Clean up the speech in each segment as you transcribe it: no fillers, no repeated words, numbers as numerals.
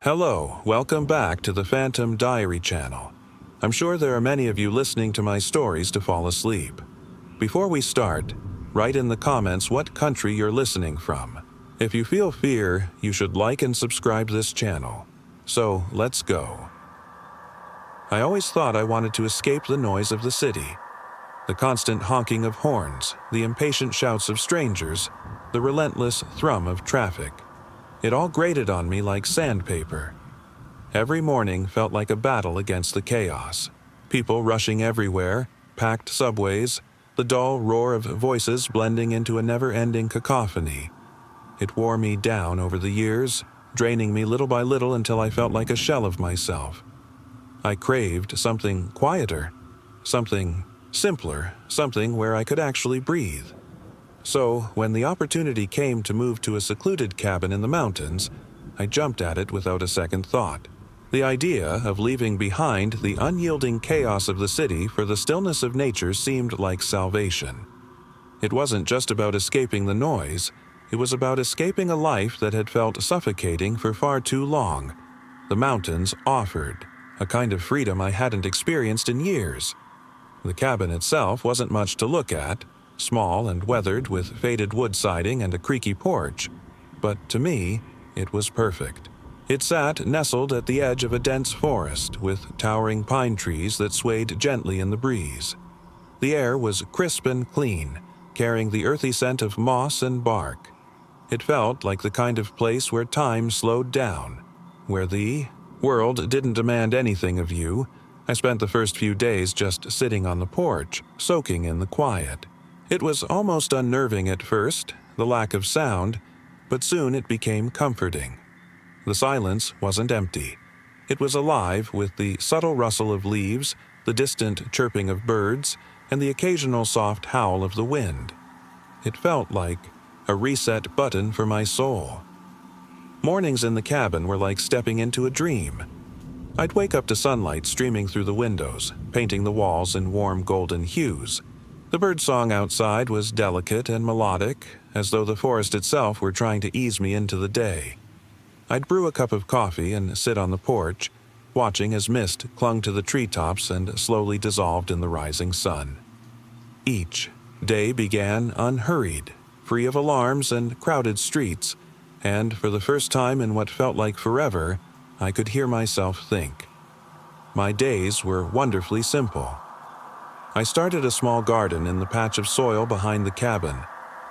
Hello, welcome back to the Phantom Diary channel. I'm sure there are many of you listening to my stories to fall asleep. Before we start, write in the comments what country you're listening from. If you feel fear, you should like and subscribe this channel. So, let's go. I always thought I wanted to escape the noise of the city. The constant honking of horns, the impatient shouts of strangers, the relentless thrum of traffic. It all grated on me like sandpaper. Every morning felt like a battle against the chaos. People rushing everywhere, packed subways, the dull roar of voices blending into a never-ending cacophony. It wore me down over the years, draining me little by little until I felt like a shell of myself. I craved something quieter, something simpler, something where I could actually breathe. So, when the opportunity came to move to a secluded cabin in the mountains, I jumped at it without a second thought. The idea of leaving behind the unyielding chaos of the city for the stillness of nature seemed like salvation. It wasn't just about escaping the noise, it was about escaping a life that had felt suffocating for far too long. The mountains offered a kind of freedom I hadn't experienced in years. The cabin itself wasn't much to look at, small and weathered with faded wood siding and a creaky porch, but to me, it was perfect. It sat nestled at the edge of a dense forest with towering pine trees that swayed gently in the breeze. The air was crisp and clean, carrying the earthy scent of moss and bark. It felt like the kind of place where time slowed down, where the world didn't demand anything of you. I spent the first few days just sitting on the porch, soaking in the quiet. It was almost unnerving at first, the lack of sound, but soon it became comforting. The silence wasn't empty. It was alive with the subtle rustle of leaves, the distant chirping of birds, and the occasional soft howl of the wind. It felt like a reset button for my soul. Mornings in the cabin were like stepping into a dream. I'd wake up to sunlight streaming through the windows, painting the walls in warm golden hues. The birdsong outside was delicate and melodic, as though the forest itself were trying to ease me into the day. I'd brew a cup of coffee and sit on the porch, watching as mist clung to the treetops and slowly dissolved in the rising sun. Each day began unhurried, free of alarms and crowded streets, and for the first time in what felt like forever, I could hear myself think. My days were wonderfully simple. I started a small garden in the patch of soil behind the cabin,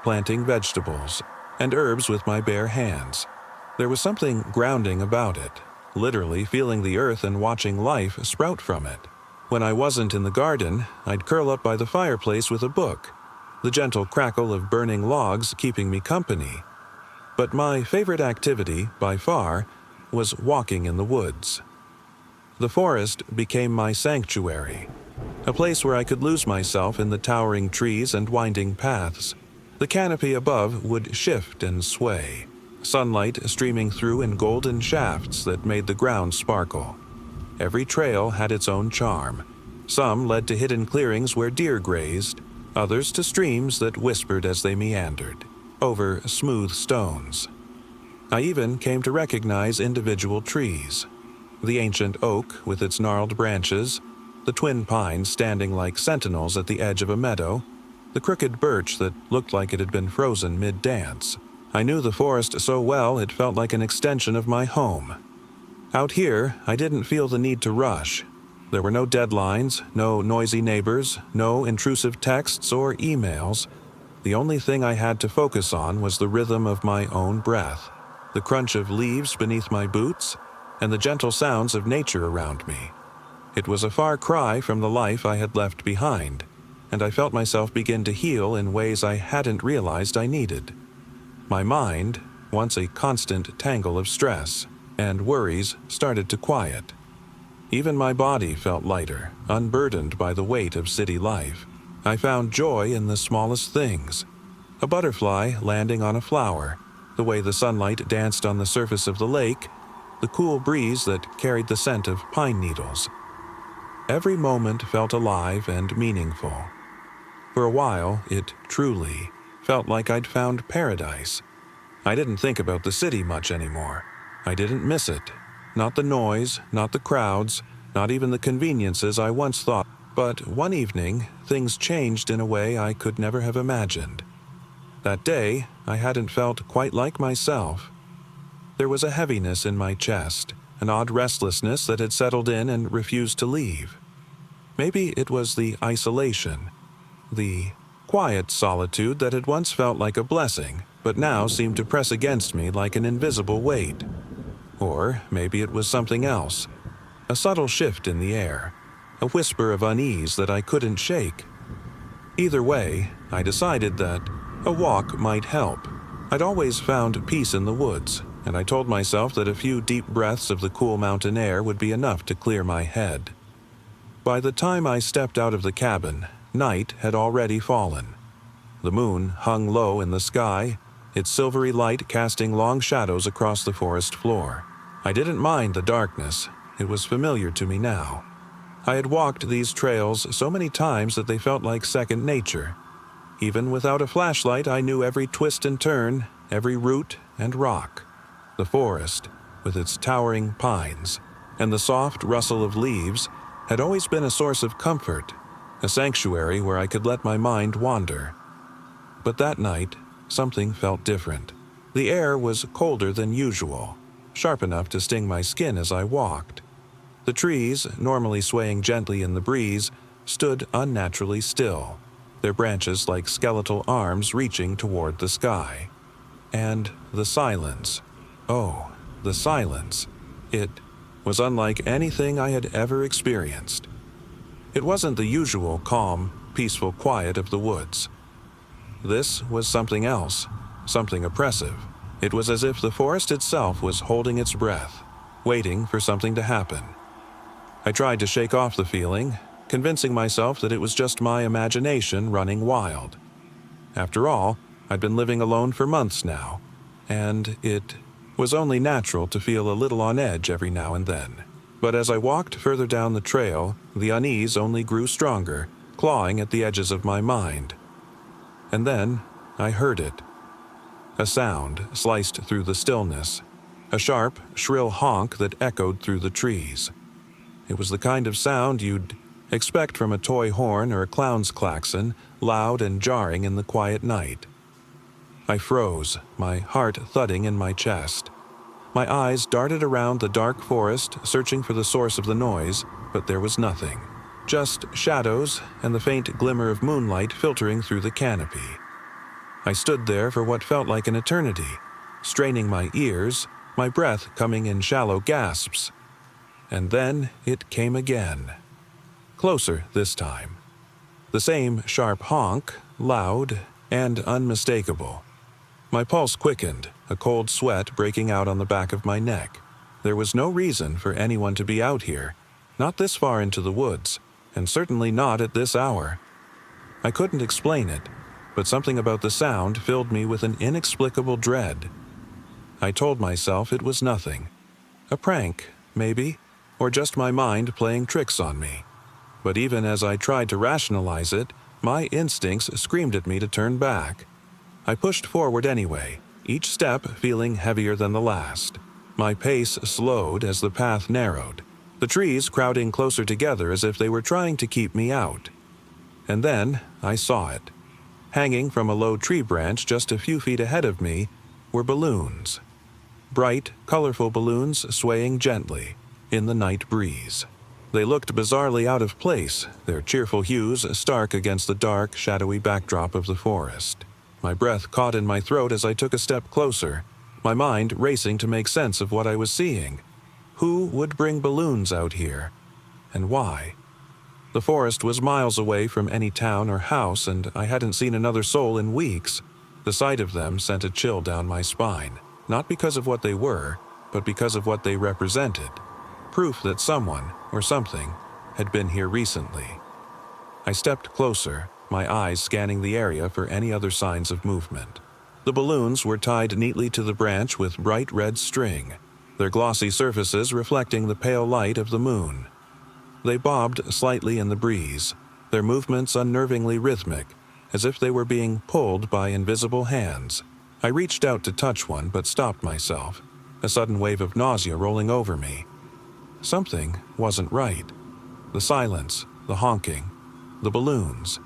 planting vegetables and herbs with my bare hands. There was something grounding about it, literally feeling the earth and watching life sprout from it. When I wasn't in the garden, I'd curl up by the fireplace with a book, the gentle crackle of burning logs keeping me company. But my favorite activity, by far, was walking in the woods. The forest became my sanctuary, a place where I could lose myself in the towering trees and winding paths. The canopy above would shift and sway, sunlight streaming through in golden shafts that made the ground sparkle. Every trail had its own charm. Some led to hidden clearings where deer grazed, others to streams that whispered as they meandered, over smooth stones. I even came to recognize individual trees. The ancient oak with its gnarled branches, the twin pines standing like sentinels at the edge of a meadow, the crooked birch that looked like it had been frozen mid-dance. I knew the forest so well it felt like an extension of my home. Out here, I didn't feel the need to rush. There were no deadlines, no noisy neighbors, no intrusive texts or emails. The only thing I had to focus on was the rhythm of my own breath, the crunch of leaves beneath my boots, and the gentle sounds of nature around me. It was a far cry from the life I had left behind, and I felt myself begin to heal in ways I hadn't realized I needed. My mind, once a constant tangle of stress and worries, started to quiet. Even my body felt lighter, unburdened by the weight of city life. I found joy in the smallest things. A butterfly landing on a flower, the way the sunlight danced on the surface of the lake, the cool breeze that carried the scent of pine needles. Every moment felt alive and meaningful. For a while, it truly felt like I'd found paradise. I didn't think about the city much anymore. I didn't miss it. Not the noise, not the crowds, not even the conveniences I once thought. But one evening, things changed in a way I could never have imagined. That day, I hadn't felt quite like myself. There was a heaviness in my chest, an odd restlessness that had settled in and refused to leave. Maybe it was the isolation, the quiet solitude that had once felt like a blessing, but now seemed to press against me like an invisible weight. Or maybe it was something else, a subtle shift in the air, a whisper of unease that I couldn't shake. Either way, I decided that a walk might help. I'd always found peace in the woods, and I told myself that a few deep breaths of the cool mountain air would be enough to clear my head. By the time I stepped out of the cabin, night had already fallen. The moon hung low in the sky, its silvery light casting long shadows across the forest floor. I didn't mind the darkness. It was familiar to me now. I had walked these trails so many times that they felt like second nature. Even without a flashlight, I knew every twist and turn, every root and rock. The forest, with its towering pines, and the soft rustle of leaves, had always been a source of comfort, a sanctuary where I could let my mind wander. But that night, something felt different. The air was colder than usual, sharp enough to sting my skin as I walked. The trees, normally swaying gently in the breeze, stood unnaturally still, their branches like skeletal arms reaching toward the sky. And the silence. Oh, the silence. It was unlike anything I had ever experienced. It wasn't the usual calm, peaceful quiet of the woods. This was something else, something oppressive. It was as if the forest itself was holding its breath, waiting for something to happen. I tried to shake off the feeling, convincing myself that it was just my imagination running wild. After all, I'd been living alone for months now, and it was only natural to feel a little on edge every now and then. But as I walked further down the trail, the unease only grew stronger, clawing at the edges of my mind. And then I heard it. A sound sliced through the stillness, a sharp, shrill honk that echoed through the trees. It was the kind of sound you'd expect from a toy horn or a clown's klaxon, loud and jarring in the quiet night. I froze, my heart thudding in my chest. My eyes darted around the dark forest, searching for the source of the noise, but there was nothing. Just shadows and the faint glimmer of moonlight filtering through the canopy. I stood there for what felt like an eternity, straining my ears, my breath coming in shallow gasps. And then it came again. Closer this time. The same sharp honk, loud and unmistakable. My pulse quickened, a cold sweat breaking out on the back of my neck. There was no reason for anyone to be out here, not this far into the woods, and certainly not at this hour. I couldn't explain it, but something about the sound filled me with an inexplicable dread. I told myself it was nothing. A prank, maybe, or just my mind playing tricks on me. But even as I tried to rationalize it, my instincts screamed at me to turn back. I pushed forward anyway, each step feeling heavier than the last. My pace slowed as the path narrowed, the trees crowding closer together as if they were trying to keep me out. And then I saw it. Hanging from a low tree branch just a few feet ahead of me were balloons. Bright, colorful balloons swaying gently in the night breeze. They looked bizarrely out of place, their cheerful hues stark against the dark, shadowy backdrop of the forest. My breath caught in my throat as I took a step closer, my mind racing to make sense of what I was seeing. Who would bring balloons out here? And why? The forest was miles away from any town or house, and I hadn't seen another soul in weeks. The sight of them sent a chill down my spine, not because of what they were, but because of what they represented. Proof that someone, or something, had been here recently. I stepped closer, my eyes scanning the area for any other signs of movement. The balloons were tied neatly to the branch with bright red string, their glossy surfaces reflecting the pale light of the moon. They bobbed slightly in the breeze, their movements unnervingly rhythmic, as if they were being pulled by invisible hands. I reached out to touch one but stopped myself. a sudden wave of nausea rolling over me. Something wasn't right. The silence, the honking, the balloons.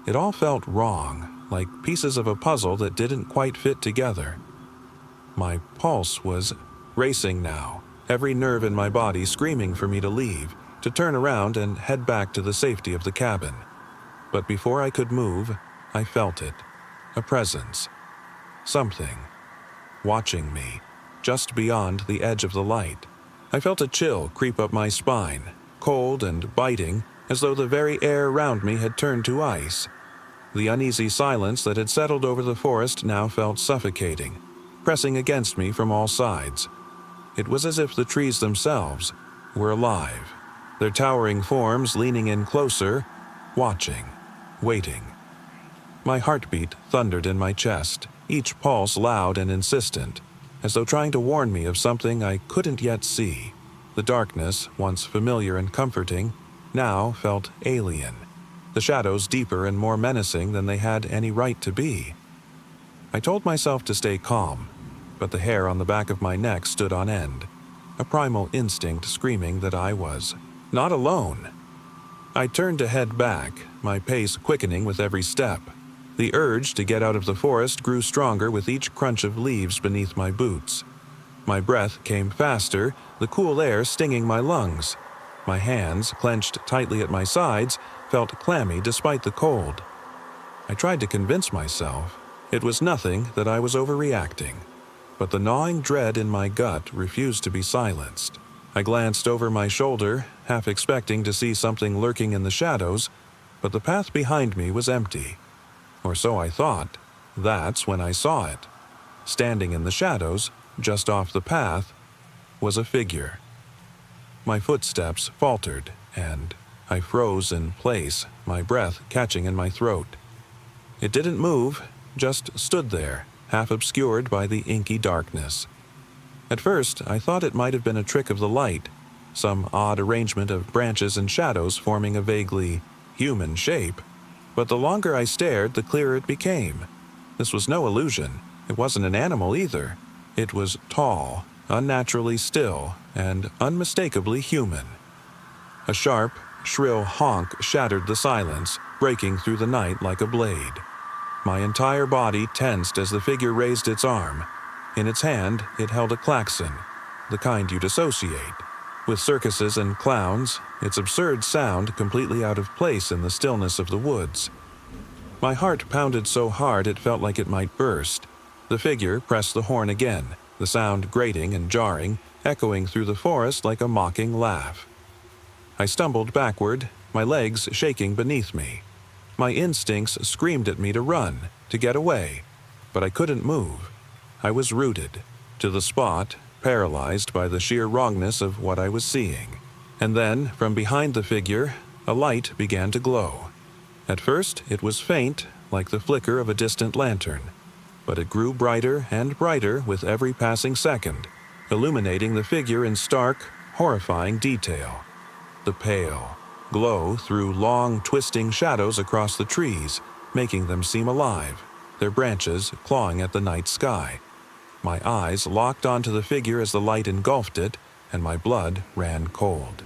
It all felt wrong, like pieces of a puzzle that didn't quite fit together. My pulse was racing now, every nerve in my body screaming for me to leave, to turn around and head back to the safety of the cabin. But before I could move, I felt it. A presence. Something. Watching me, just beyond the edge of the light. I felt a chill creep up my spine, cold and biting, as though the very air around me had turned to ice. The uneasy silence that had settled over the forest now felt suffocating, pressing against me from all sides. It was as if the trees themselves were alive, their towering forms leaning in closer, watching, waiting. My heartbeat thundered in my chest, each pulse loud and insistent, as though trying to warn me of something I couldn't yet see. The darkness, once familiar and comforting, now felt alien, the shadows deeper and more menacing than they had any right to be. I told myself to stay calm, but the hair on the back of my neck stood on end, a primal instinct screaming that I was not alone. I turned to head back, my pace quickening with every step. The urge to get out of the forest grew stronger with each crunch of leaves beneath my boots. My breath came faster, the cool air stinging my lungs. My hands, clenched tightly at my sides, felt clammy despite the cold. I tried to convince myself it was nothing, that I was overreacting. But the gnawing dread in my gut refused to be silenced. I glanced over my shoulder, half expecting to see something lurking in the shadows, but the path behind me was empty. Or so I thought. That's when I saw it. Standing in the shadows, just off the path, was a figure. My footsteps faltered, and I froze in place, my breath catching in my throat. It didn't move, just stood there, half obscured by the inky darkness. At first, I thought it might have been a trick of the light, some odd arrangement of branches and shadows forming a vaguely human shape. But the longer I stared, the clearer it became. This was no illusion. It wasn't an animal either. It was tall, unnaturally still, and unmistakably human. A sharp, shrill honk shattered the silence, breaking through the night like a blade. My entire body tensed as the figure raised its arm. In its hand, it held a klaxon, the kind you'd associate. With circuses and clowns, its absurd sound completely out of place in the stillness of the woods. My heart pounded so hard it felt like it might burst. The figure pressed the horn again, the sound grating and jarring, echoing through the forest like a mocking laugh. I stumbled backward, my legs shaking beneath me. My instincts screamed at me to run, to get away, but I couldn't move. I was rooted to the spot, paralyzed by the sheer wrongness of what I was seeing. And then, from behind the figure, a light began to glow. At first, it was faint, like the flicker of a distant lantern, but it grew brighter and brighter with every passing second, illuminating the figure in stark, horrifying detail. The pale glow threw long, twisting shadows across the trees, making them seem alive, their branches clawing at the night sky. My eyes locked onto the figure as the light engulfed it, and my blood ran cold.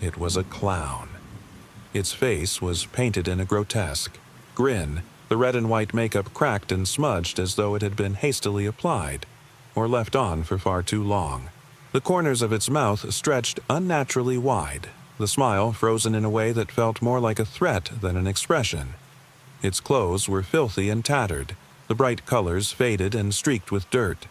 It was a clown. Its face was painted in a grotesque grin, the red and white makeup cracked and smudged as though it had been hastily applied, or left on for far too long. The corners of its mouth stretched unnaturally wide, the smile frozen in a way that felt more like a threat than an expression. Its clothes were filthy and tattered, the bright colors faded and streaked with dirt.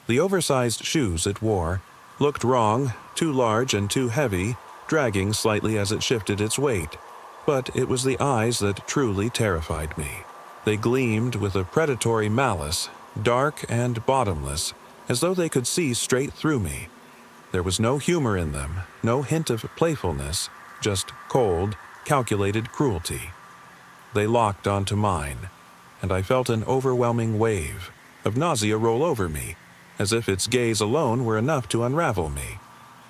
The oversized shoes it wore looked wrong, too large and too heavy, dragging slightly as it shifted its weight. But it was the eyes that truly terrified me. They gleamed with a predatory malice, dark and bottomless, as though they could see straight through me. There was no humor in them, no hint of playfulness, just cold, calculated cruelty. They locked onto mine, and I felt an overwhelming wave of nausea roll over me, as if its gaze alone were enough to unravel me.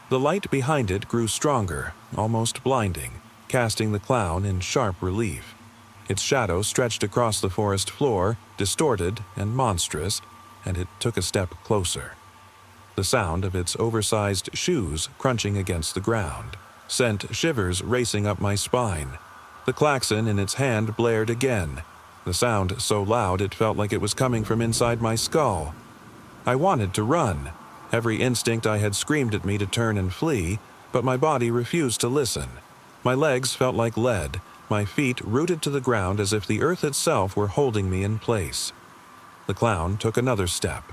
The light behind it grew stronger, almost blinding, casting the clown in sharp relief. Its shadow stretched across the forest floor, distorted and monstrous, and it took a step closer. The sound of its oversized shoes crunching against the ground sent shivers racing up my spine. The klaxon in its hand blared again, the sound so loud it felt like it was coming from inside my skull. I wanted to run. Every instinct I had screamed at me to turn and flee, but my body refused to listen. My legs felt like lead, my feet rooted to the ground as if the earth itself were holding me in place. The clown took another step,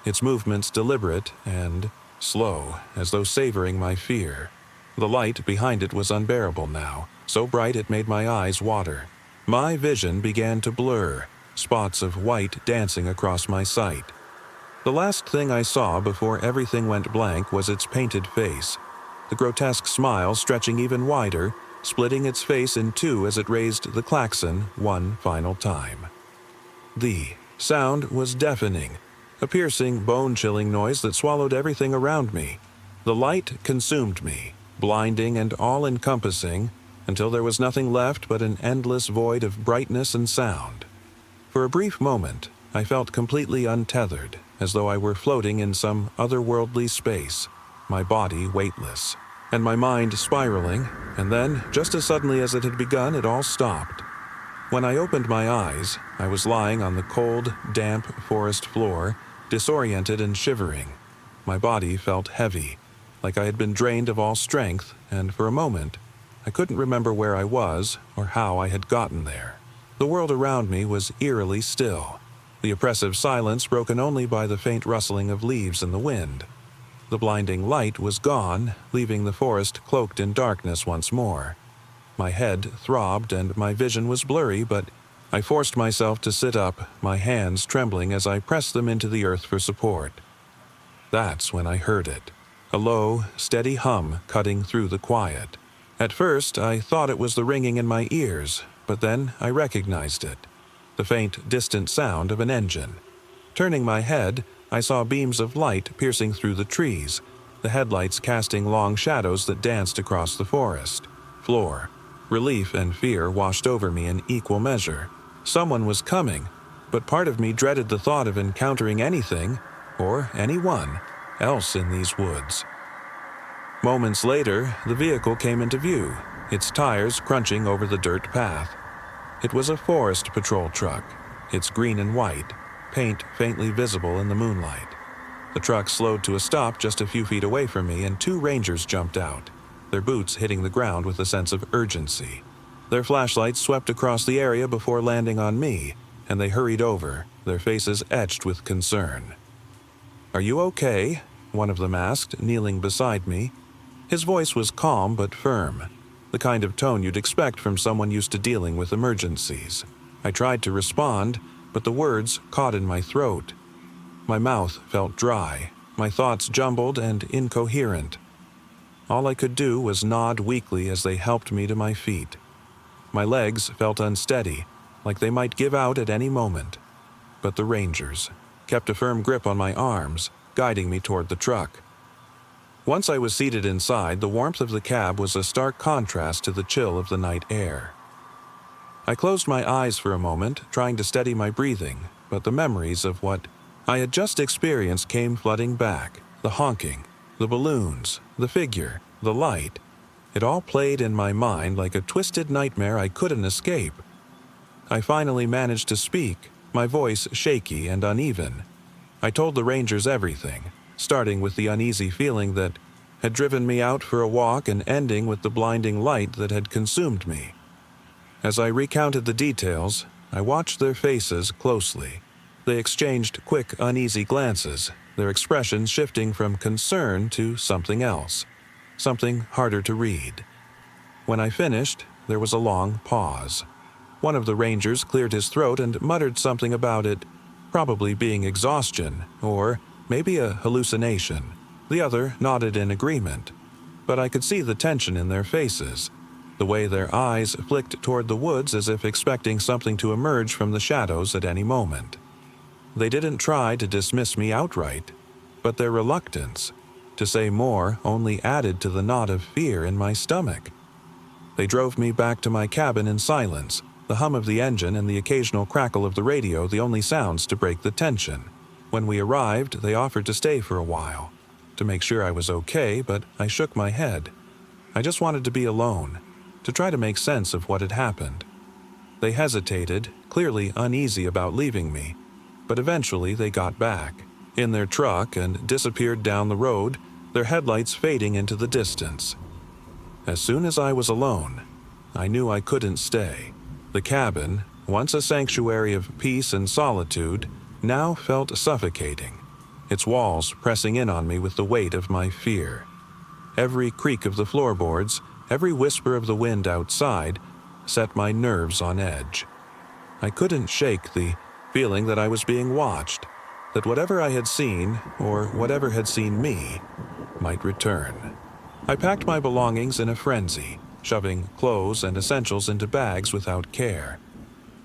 its movements deliberate and slow, as though savoring my fear. The light behind it was unbearable now, so bright it made my eyes water. My vision began to blur, spots of white dancing across my sight. The last thing I saw before everything went blank was its painted face, the grotesque smile stretching even wider, splitting its face in two as it raised the klaxon one final time. The sound was deafening, a piercing, bone-chilling noise that swallowed everything around me. The light consumed me, blinding and all-encompassing, until there was nothing left but an endless void of brightness and sound. For a brief moment, I felt completely untethered, as though I were floating in some otherworldly space, my body weightless, and my mind spiraling, and then, just as suddenly as it had begun, it all stopped. When I opened my eyes, I was lying on the cold, damp forest floor, disoriented and shivering. My body felt heavy, like I had been drained of all strength, and for a moment, I couldn't remember where I was or how I had gotten there. The world around me was eerily still, the oppressive silence broken only by the faint rustling of leaves in the wind. The blinding light was gone, leaving the forest cloaked in darkness once more. My head throbbed and my vision was blurry, but I forced myself to sit up, my hands trembling as I pressed them into the earth for support. That's when I heard it, a low, steady hum cutting through the quiet. At first, I thought it was the ringing in my ears, but then I recognized it, the faint, distant sound of an engine. Turning my head, I saw beams of light piercing through the trees, the headlights casting long shadows that danced across the forest floor. Relief and fear washed over me in equal measure. Someone was coming, but part of me dreaded the thought of encountering anything, or anyone, else in these woods. Moments later, the vehicle came into view, its tires crunching over the dirt path. It was a forest patrol truck, its green and white, paint faintly visible in the moonlight. The truck slowed to a stop just a few feet away from me, and two rangers jumped out, their boots hitting the ground with a sense of urgency. Their flashlights swept across the area before landing on me, and they hurried over, their faces etched with concern. "Are you okay?" one of them asked, kneeling beside me. His voice was calm but firm, the kind of tone you'd expect from someone used to dealing with emergencies. I tried to respond, but the words caught in my throat. My mouth felt dry, my thoughts jumbled and incoherent. All I could do was nod weakly as they helped me to my feet. My legs felt unsteady, like they might give out at any moment. But the rangers kept a firm grip on my arms, guiding me toward the truck. Once I was seated inside, the warmth of the cab was a stark contrast to the chill of the night air. I closed my eyes for a moment, trying to steady my breathing, but the memories of what I had just experienced came flooding back. The honking, the balloons, the figure, the light. It all played in my mind like a twisted nightmare I couldn't escape. I finally managed to speak, my voice shaky and uneven. I told the rangers everything, starting with the uneasy feeling that had driven me out for a walk and ending with the blinding light that had consumed me. As I recounted the details, I watched their faces closely. They exchanged quick, uneasy glances, their expressions shifting from concern to something else, something harder to read. When I finished, there was a long pause. One of the rangers cleared his throat and muttered something about it probably being exhaustion, or maybe a hallucination. The other nodded in agreement, but I could see the tension in their faces, the way their eyes flicked toward the woods as if expecting something to emerge from the shadows at any moment. They didn't try to dismiss me outright, but their reluctance to say more only added to the knot of fear in my stomach. They drove me back to my cabin in silence, the hum of the engine and the occasional crackle of the radio the only sounds to break the tension. When we arrived, they offered to stay for a while, to make sure I was okay, but I shook my head. I just wanted to be alone, to try to make sense of what had happened. They hesitated, clearly uneasy about leaving me, but eventually they got back in their truck and disappeared down the road, their headlights fading into the distance. As soon as I was alone, I knew I couldn't stay. The cabin, once a sanctuary of peace and solitude, now felt suffocating, its walls pressing in on me with the weight of my fear. Every creak of the floorboards, every whisper of the wind outside, set my nerves on edge. I couldn't shake the feeling that I was being watched, that whatever I had seen, or whatever had seen me, might return. I packed my belongings in a frenzy, shoving clothes and essentials into bags without care.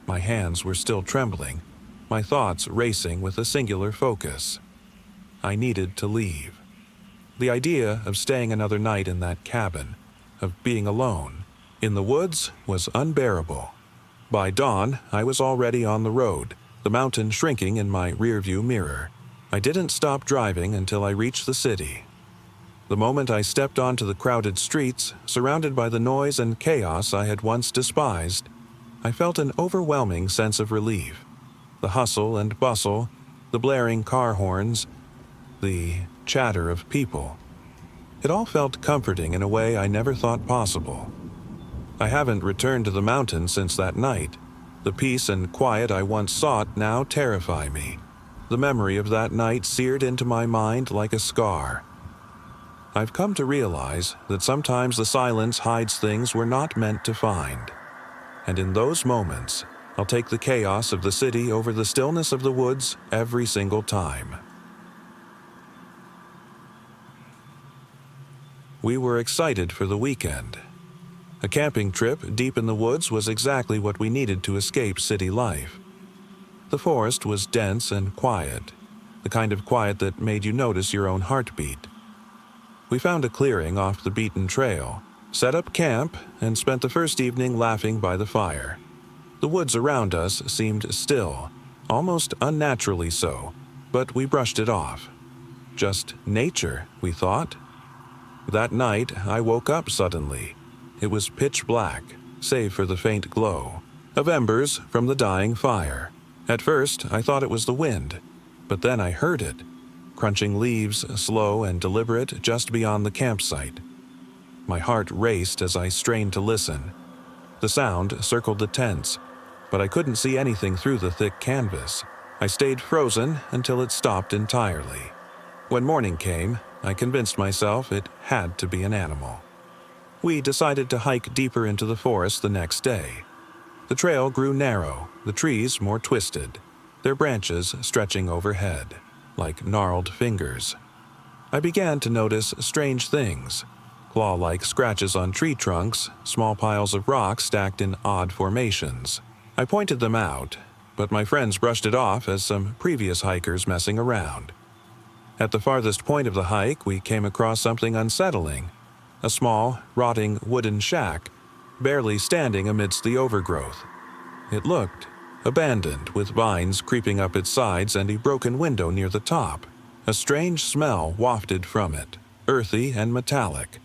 My hands were still trembling, my thoughts racing with a singular focus. I needed to leave. The idea of staying another night in that cabin, of being alone, in the woods, was unbearable. By dawn, I was already on the road, the mountain shrinking in my rearview mirror. I didn't stop driving until I reached the city. The moment I stepped onto the crowded streets, surrounded by the noise and chaos I had once despised, I felt an overwhelming sense of relief. The hustle and bustle, the blaring car horns, the chatter of people. It all felt comforting in a way I never thought possible. I haven't returned to the mountains since that night. The peace and quiet I once sought now terrify me. The memory of that night seared into my mind like a scar. I've come to realize that sometimes the silence hides things we're not meant to find. And in those moments, I'll take the chaos of the city over the stillness of the woods every single time. We were excited for the weekend. A camping trip deep in the woods was exactly what we needed to escape city life. The forest was dense and quiet, the kind of quiet that made you notice your own heartbeat. We found a clearing off the beaten trail, set up camp, and spent the first evening laughing by the fire. The woods around us seemed still, almost unnaturally so, but we brushed it off. Just nature, we thought. That night, I woke up suddenly. It was pitch black, save for the faint glow of embers from the dying fire. At first, I thought it was the wind, but then I heard it, crunching leaves slow and deliberate just beyond the campsite. My heart raced as I strained to listen. The sound circled the tents, but I couldn't see anything through the thick canvas. I stayed frozen until it stopped entirely. When morning came, I convinced myself it had to be an animal. We decided to hike deeper into the forest the next day. The trail grew narrow, the trees more twisted, their branches stretching overhead, like gnarled fingers. I began to notice strange things, claw-like scratches on tree trunks, small piles of rocks stacked in odd formations. I pointed them out, but my friends brushed it off as some previous hikers messing around. At the farthest point of the hike, we came across something unsettling. A small, rotting wooden shack, barely standing amidst the overgrowth. It looked abandoned, with vines creeping up its sides and a broken window near the top. A strange smell wafted from it, earthy and metallic.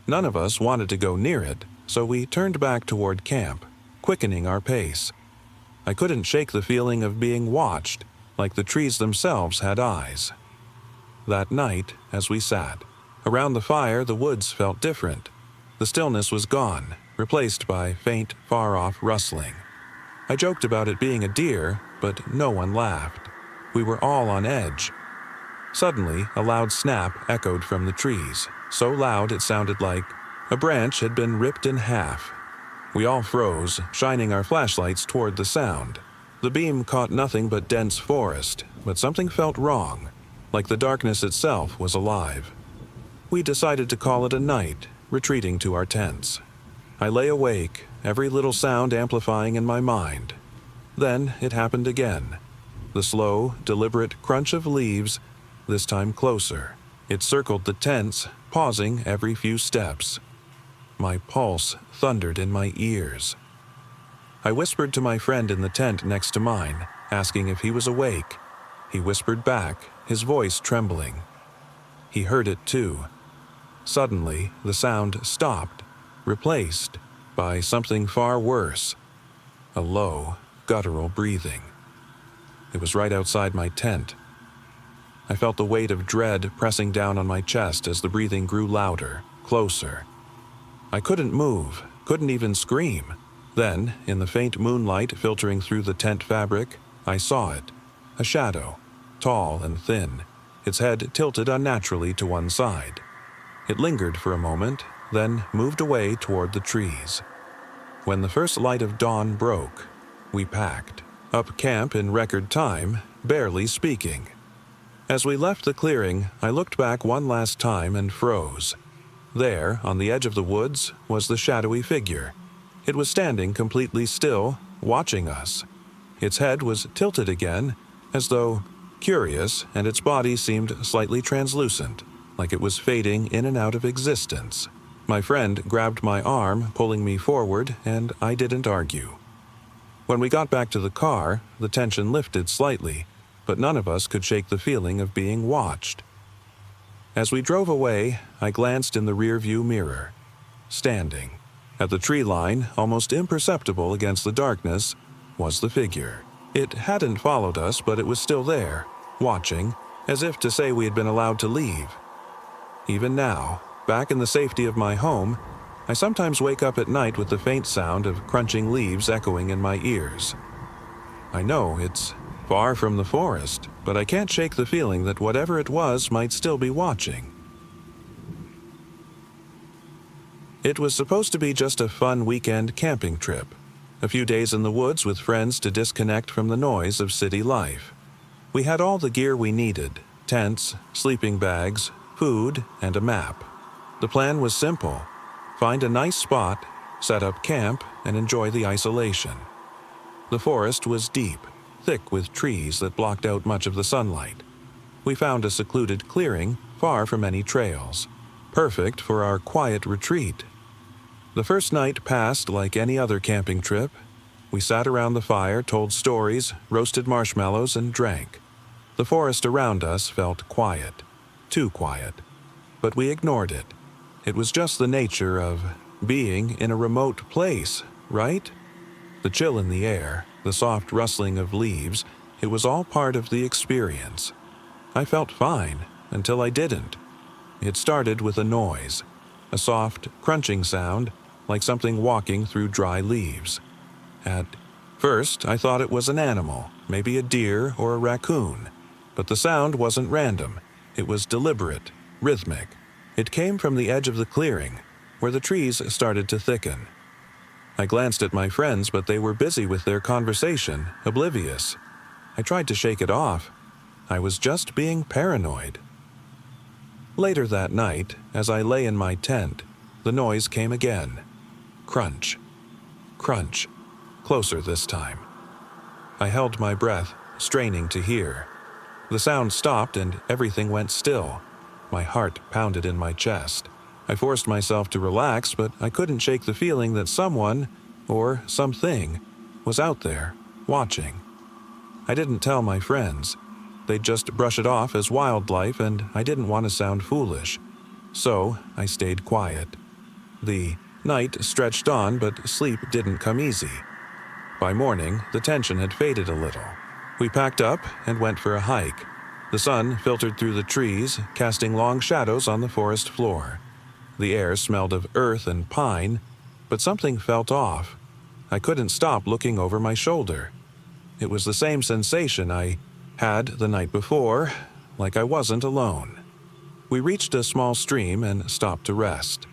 None of us wanted to go near it, so we turned back toward camp, quickening our pace. I couldn't shake the feeling of being watched, like the trees themselves had eyes. That night, as we sat around the fire, the woods felt different. The stillness was gone, replaced by faint, far-off rustling. I joked about it being a deer, but no one laughed. We were all on edge. Suddenly, a loud snap echoed from the trees, so loud it sounded like a branch had been ripped in half. We all froze, shining our flashlights toward the sound. The beam caught nothing but dense forest, but something felt wrong, like the darkness itself was alive. We decided to call it a night, retreating to our tents. I lay awake, every little sound amplifying in my mind. Then it happened again. The slow, deliberate crunch of leaves, this time closer. It circled the tents, pausing every few steps. My pulse thundered in my ears. I whispered to my friend in the tent next to mine, asking if he was awake. He whispered back, his voice trembling. He heard it too. Suddenly, the sound stopped, replaced by something far worse, a low, guttural breathing. It was right outside my tent. I felt the weight of dread pressing down on my chest as the breathing grew louder, closer. I couldn't move, couldn't even scream. Then, in the faint moonlight filtering through the tent fabric, I saw it. A shadow, tall and thin, its head tilted unnaturally to one side. It lingered for a moment, then moved away toward the trees. When the first light of dawn broke, we packed up camp in record time, barely speaking. As we left the clearing, I looked back one last time and froze. There, on the edge of the woods, was the shadowy figure. It was standing completely still, watching us. Its head was tilted again, as though curious, and its body seemed slightly translucent, like it was fading in and out of existence. My friend grabbed my arm, pulling me forward, and I didn't argue. When we got back to the car, the tension lifted slightly, but none of us could shake the feeling of being watched. As we drove away, I glanced in the rearview mirror. Standing at the tree line, almost imperceptible against the darkness, was the figure. It hadn't followed us, but it was still there, watching, as if to say we had been allowed to leave. Even now, back in the safety of my home, I sometimes wake up at night with the faint sound of crunching leaves echoing in my ears. I know it's far from the forest, but I can't shake the feeling that whatever it was might still be watching. It was supposed to be just a fun weekend camping trip, a few days in the woods with friends to disconnect from the noise of city life. We had all the gear we needed: tents, sleeping bags, food, and a map. The plan was simple: find a nice spot, set up camp, and enjoy the isolation. The forest was deep, thick with trees that blocked out much of the sunlight. We found a secluded clearing far from any trails, perfect for our quiet retreat. The first night passed like any other camping trip. We sat around the fire, told stories, roasted marshmallows, and drank. The forest around us felt quiet, too quiet, but we ignored it. It was just the nature of being in a remote place, right? The chill in the air, the soft rustling of leaves, it was all part of the experience. I felt fine until I didn't. It started with a noise, a soft, crunching sound, like something walking through dry leaves. At first, I thought it was an animal, maybe a deer or a raccoon. But the sound wasn't random. It was deliberate, rhythmic. It came from the edge of the clearing, where the trees started to thicken. I glanced at my friends, but they were busy with their conversation, oblivious. I tried to shake it off. I was just being paranoid. Later that night, as I lay in my tent, the noise came again. Crunch. Crunch. Closer this time. I held my breath, straining to hear. The sound stopped and everything went still. My heart pounded in my chest. I forced myself to relax, but I couldn't shake the feeling that someone, or something, was out there, watching. I didn't tell my friends. They'd just brush it off as wildlife, and I didn't want to sound foolish. So I stayed quiet. The night stretched on, but sleep didn't come easy. By morning, the tension had faded a little. We packed up and went for a hike. The sun filtered through the trees, casting long shadows on the forest floor. The air smelled of earth and pine, but something felt off. I couldn't stop looking over my shoulder. It was the same sensation I had the night before, like I wasn't alone. We reached a small stream and stopped to rest.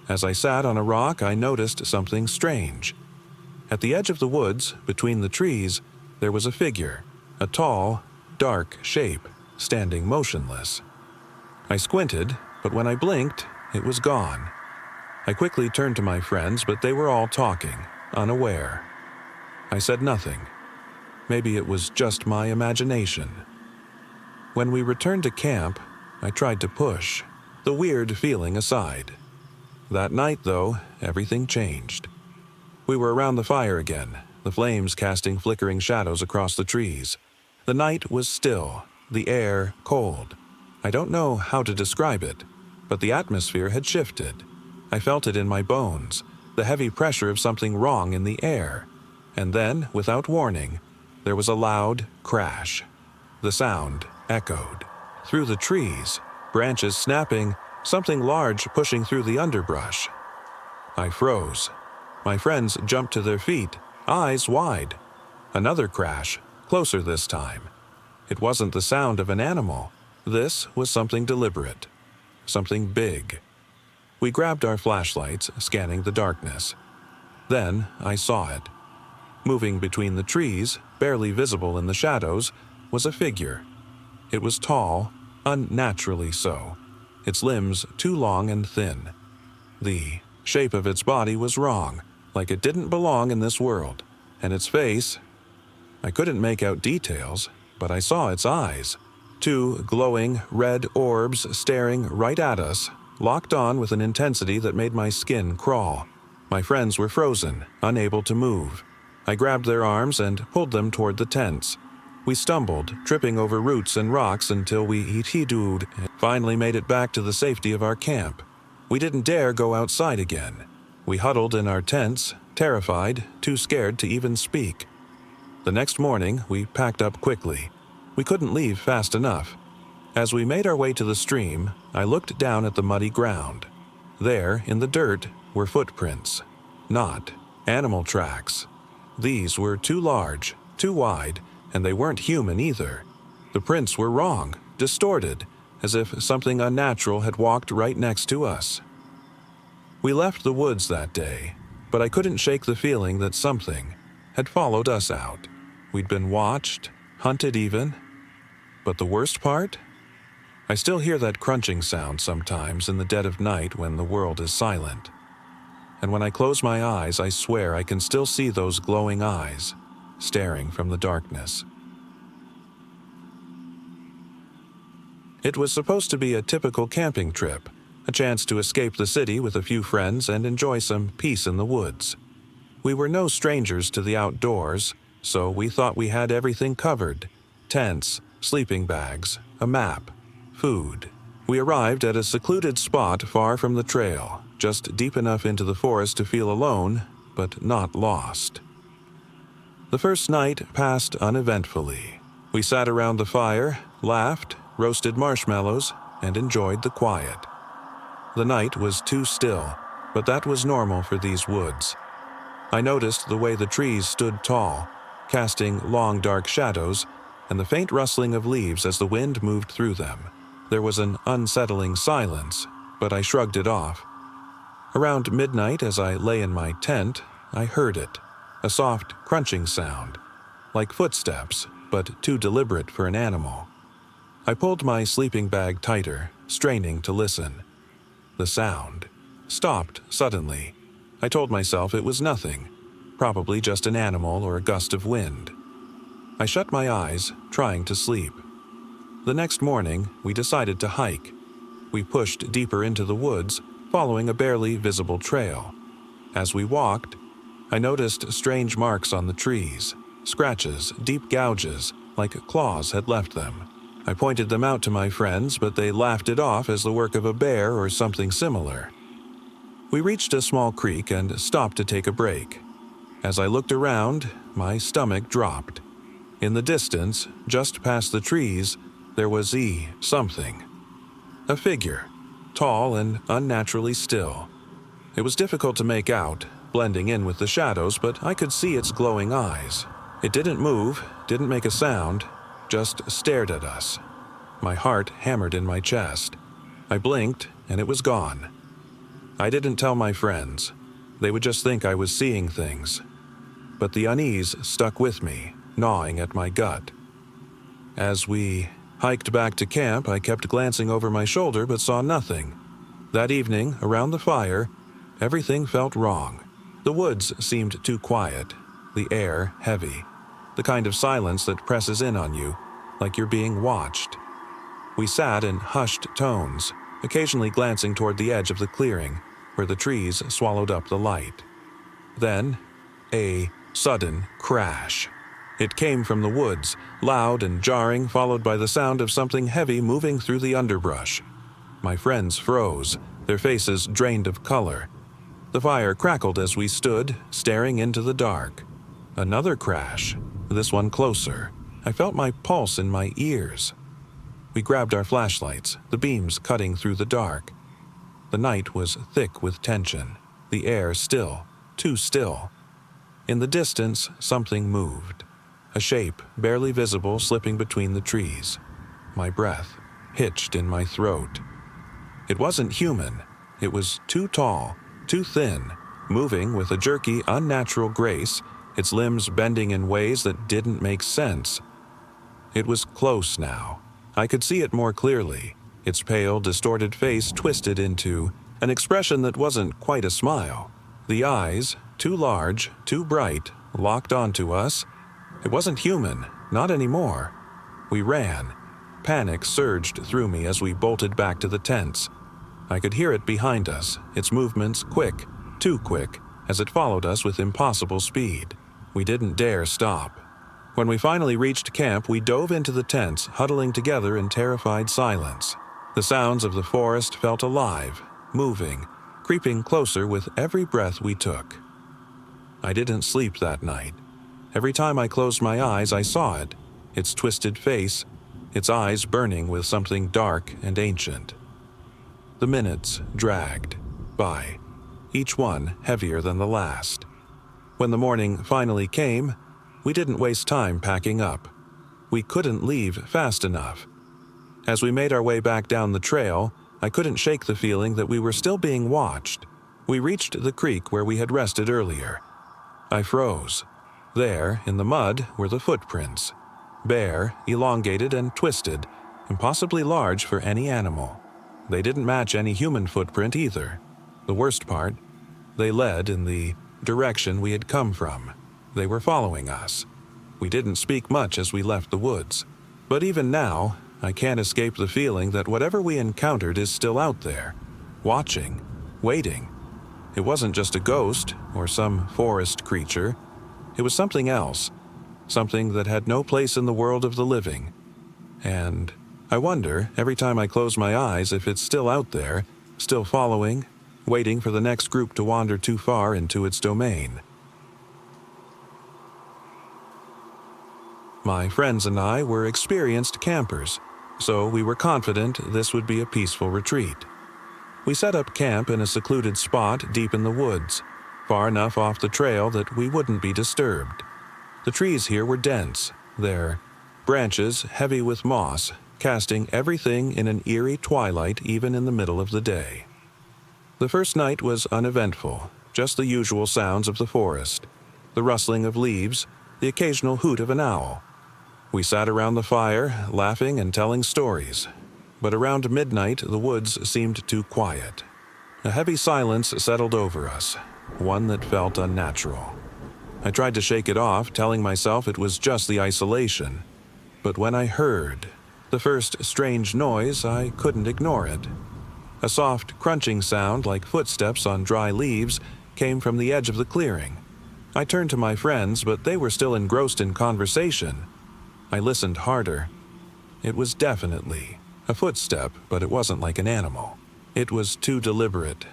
As I sat on a rock, I noticed something strange. At the edge of the woods, between the trees, there was a figure, a tall, dark shape, standing motionless. I squinted, but when I blinked, it was gone. I quickly turned to my friends, but they were all talking, unaware. I said nothing. Maybe it was just my imagination. When we returned to camp, I tried to push the weird feeling aside. That night, though, everything changed. We were around the fire again, the flames casting flickering shadows across the trees. The night was still, the air cold. I don't know how to describe it, but the atmosphere had shifted. I felt it in my bones, the heavy pressure of something wrong in the air. And then, without warning, there was a loud crash. The sound echoed. Through the trees, branches snapping, something large pushing through the underbrush. I froze. My friends jumped to their feet, eyes wide. Another crash, closer this time. It wasn't the sound of an animal. This was something deliberate, something big. We grabbed our flashlights, scanning the darkness. Then I saw it. Moving between the trees, barely visible in the shadows, was a figure. It was tall, unnaturally so, its limbs too long and thin. The shape of its body was wrong, like it didn't belong in this world. And its face, I couldn't make out details, but I saw its eyes. Two glowing red orbs staring right at us, locked on with an intensity that made my skin crawl. My friends were frozen, unable to move. I grabbed their arms and pulled them toward the tents. We stumbled, tripping over roots and rocks until we and finally made it back to the safety of our camp. We didn't dare go outside again. We huddled in our tents, terrified, too scared to even speak. The next morning, we packed up quickly. We couldn't leave fast enough. As we made our way to the stream, I looked down at the muddy ground. There, in the dirt, were footprints. Not animal tracks. These were too large, too wide, and they weren't human either. The prints were wrong, distorted, as if something unnatural had walked right next to us. We left the woods that day, but I couldn't shake the feeling that something had followed us out. We'd been watched, hunted even. But the worst part? I still hear that crunching sound sometimes in the dead of night when the world is silent. And when I close my eyes, I swear I can still see those glowing eyes, staring from the darkness. It was supposed to be a typical camping trip, a chance to escape the city with a few friends and enjoy some peace in the woods. We were no strangers to the outdoors, so we thought we had everything covered: tents, sleeping bags, a map, food. We arrived at a secluded spot far from the trail, just deep enough into the forest to feel alone, but not lost. The first night passed uneventfully. We sat around the fire, laughed, roasted marshmallows, and enjoyed the quiet. The night was too still, but that was normal for these woods. I noticed the way the trees stood tall, casting long dark shadows, and the faint rustling of leaves as the wind moved through them. There was an unsettling silence, but I shrugged it off. Around midnight, as I lay in my tent, I heard it, a soft crunching sound, like footsteps, but too deliberate for an animal. I pulled my sleeping bag tighter, straining to listen. The sound stopped suddenly. I told myself it was nothing, probably just an animal or a gust of wind. I shut my eyes, trying to sleep. The next morning, we decided to hike. We pushed deeper into the woods, following a barely visible trail. As we walked, I noticed strange marks on the trees, scratches, deep gouges, like claws had left them. I pointed them out to my friends, but they laughed it off as the work of a bear or something similar. We reached a small creek and stopped to take a break. As I looked around, my stomach dropped. In the distance, just past the trees, there was something. A figure, tall and unnaturally still. It was difficult to make out, blending in with the shadows, but I could see its glowing eyes. It didn't move, didn't make a sound, just stared at us. My heart hammered in my chest. I blinked, and it was gone. I didn't tell my friends. They would just think I was seeing things. But the unease stuck with me, gnawing at my gut. As we hiked back to camp, I kept glancing over my shoulder but saw nothing. That evening, around the fire, everything felt wrong. The woods seemed too quiet, the air heavy, the kind of silence that presses in on you, like you're being watched. We sat in hushed tones, occasionally glancing toward the edge of the clearing, where the trees swallowed up the light. Then, a sudden crash. It came from the woods, loud and jarring, followed by the sound of something heavy moving through the underbrush. My friends froze, their faces drained of color. The fire crackled as we stood, staring into the dark. Another crash, this one closer. I felt my pulse in my ears. We grabbed our flashlights, the beams cutting through the dark. The night was thick with tension, the air still, too still. In the distance, something moved. A shape, barely visible, slipping between the trees. My breath hitched in my throat. It wasn't human. It was too tall, too thin, moving with a jerky, unnatural grace, its limbs bending in ways that didn't make sense. It was close now. I could see it more clearly, its pale, distorted face twisted into an expression that wasn't quite a smile. The eyes, too large, too bright, locked onto us. It wasn't human, not anymore. We ran. Panic surged through me as we bolted back to the tents. I could hear it behind us, its movements quick, too quick, as it followed us with impossible speed. We didn't dare stop. When we finally reached camp, we dove into the tents, huddling together in terrified silence. The sounds of the forest felt alive, moving, creeping closer with every breath we took. I didn't sleep that night. Every time I closed my eyes, I saw it, its twisted face, its eyes burning with something dark and ancient. The minutes dragged by, each one heavier than the last. When the morning finally came, we didn't waste time packing up. We couldn't leave fast enough. As we made our way back down the trail, I couldn't shake the feeling that we were still being watched. We reached the creek where we had rested earlier. I froze. There, in the mud, were the footprints. Bare, elongated, and twisted, impossibly large for any animal. They didn't match any human footprint either. The worst part, they led in the direction we had come from. They were following us. We didn't speak much as we left the woods. But even now, I can't escape the feeling that whatever we encountered is still out there, watching, waiting. It wasn't just a ghost or some forest creature. It was something else, something that had no place in the world of the living. And I wonder, every time I close my eyes, if it's still out there, still following, waiting for the next group to wander too far into its domain. My friends and I were experienced campers, so we were confident this would be a peaceful retreat. We set up camp in a secluded spot deep in the woods, far enough off the trail that we wouldn't be disturbed. The trees here were dense, their branches heavy with moss, casting everything in an eerie twilight even in the middle of the day. The first night was uneventful, just the usual sounds of the forest, the rustling of leaves, the occasional hoot of an owl. We sat around the fire, laughing and telling stories. But around midnight, the woods seemed too quiet. A heavy silence settled over us, one that felt unnatural. I tried to shake it off, telling myself it was just the isolation. But when I heard the first strange noise, I couldn't ignore it. A soft, crunching sound like footsteps on dry leaves came from the edge of the clearing. I turned to my friends, but they were still engrossed in conversation. I listened harder. It was definitely a footstep, but it wasn't like an animal. It was too deliberate.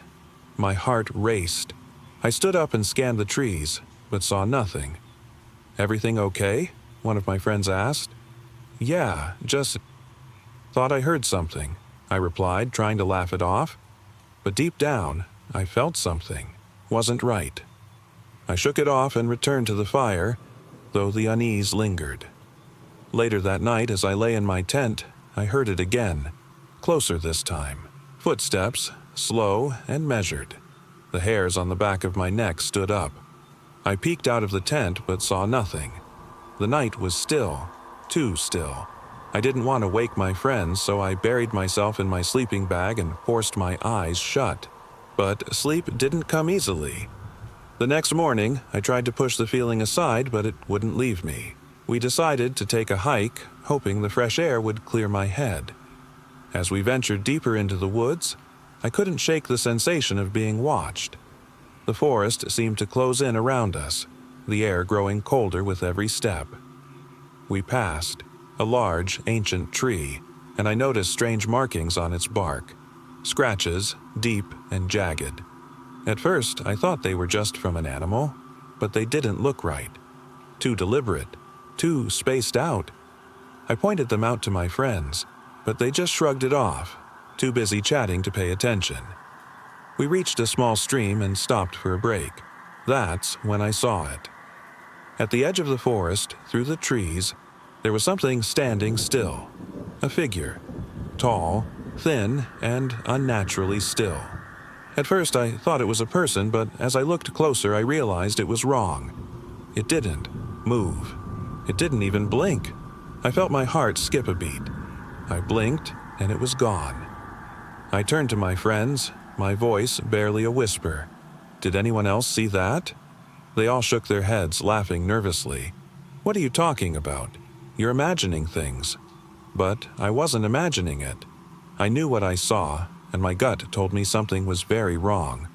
My heart raced. I stood up and scanned the trees, but saw nothing. "Everything okay?" one of my friends asked. "Yeah, just thought I heard something," I replied, trying to laugh it off. But deep down, I felt something wasn't right. I shook it off and returned to the fire, though the unease lingered. Later that night, as I lay in my tent, I heard it again, closer this time. Footsteps, slow and measured. The hairs on the back of my neck stood up. I peeked out of the tent but saw nothing. The night was still, too still. I didn't want to wake my friends, so I buried myself in my sleeping bag and forced my eyes shut. But sleep didn't come easily. The next morning, I tried to push the feeling aside, but it wouldn't leave me. We decided to take a hike, hoping the fresh air would clear my head. As we ventured deeper into the woods, I couldn't shake the sensation of being watched. The forest seemed to close in around us, the air growing colder with every step. We passed a large, ancient tree, and I noticed strange markings on its bark, scratches, deep and jagged. At first, I thought they were just from an animal, but they didn't look right. Too deliberate, too spaced out. I pointed them out to my friends, but they just shrugged it off, too busy chatting to pay attention. We reached a small stream and stopped for a break. That's when I saw it. At the edge of the forest, through the trees, there was something standing still. A figure. Tall, thin, and unnaturally still. At first I thought it was a person, but as I looked closer I realized it was wrong. It didn't move. It didn't even blink. I felt my heart skip a beat. I blinked, and it was gone. I turned to my friends, my voice barely a whisper. Did anyone else see that? They all shook their heads, laughing nervously. What are you talking about? You're imagining things. But I wasn't imagining it. I knew what I saw, and my gut told me something was very wrong.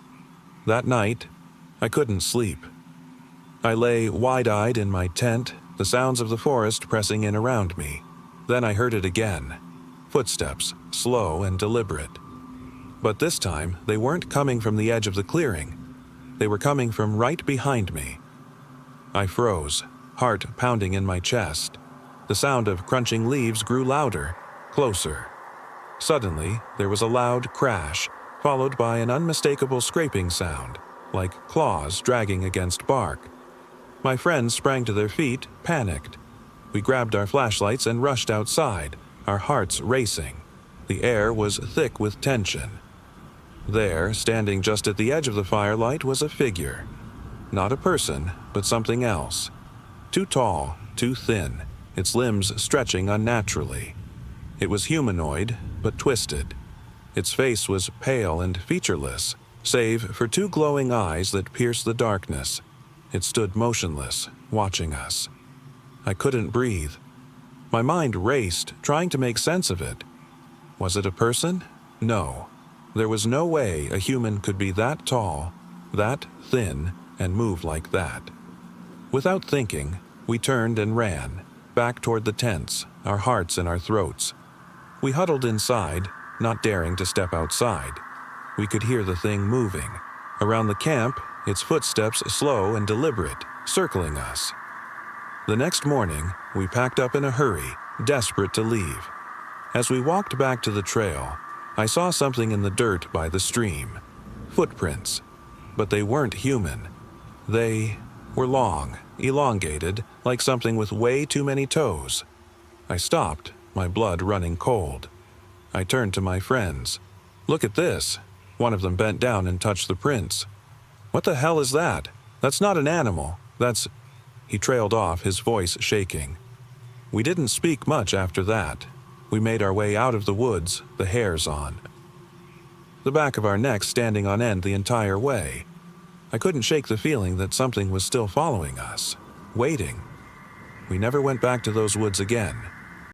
That night, I couldn't sleep. I lay wide-eyed in my tent, the sounds of the forest pressing in around me. Then I heard it again. Footsteps, slow and deliberate. But this time, they weren't coming from the edge of the clearing. They were coming from right behind me. I froze, heart pounding in my chest. The sound of crunching leaves grew louder, closer. Suddenly, there was a loud crash, followed by an unmistakable scraping sound, like claws dragging against bark. My friends sprang to their feet, panicked. We grabbed our flashlights and rushed outside, our hearts racing. The air was thick with tension. There, standing just at the edge of the firelight, was a figure. Not a person, but something else. Too tall, too thin, its limbs stretching unnaturally. It was humanoid, but twisted. Its face was pale and featureless, save for two glowing eyes that pierced the darkness. It stood motionless, watching us. I couldn't breathe. My mind raced, trying to make sense of it. Was it a person? No. There was no way a human could be that tall, that thin, and move like that. Without thinking, we turned and ran, back toward the tents, our hearts in our throats. We huddled inside, not daring to step outside. We could hear the thing moving. Around the camp, its footsteps slow and deliberate, circling us. The next morning, we packed up in a hurry, desperate to leave. As we walked back to the trail, I saw something in the dirt by the stream. Footprints. But they weren't human. They were long, elongated, like something with way too many toes. I stopped, my blood running cold. I turned to my friends. Look at this. One of them bent down and touched the prints. What the hell is that? That's not an animal. That's... He trailed off, his voice shaking. We didn't speak much after that. We made our way out of the woods, the hairs on. The back of our necks standing on end the entire way. I couldn't shake the feeling that something was still following us, waiting. We never went back to those woods again.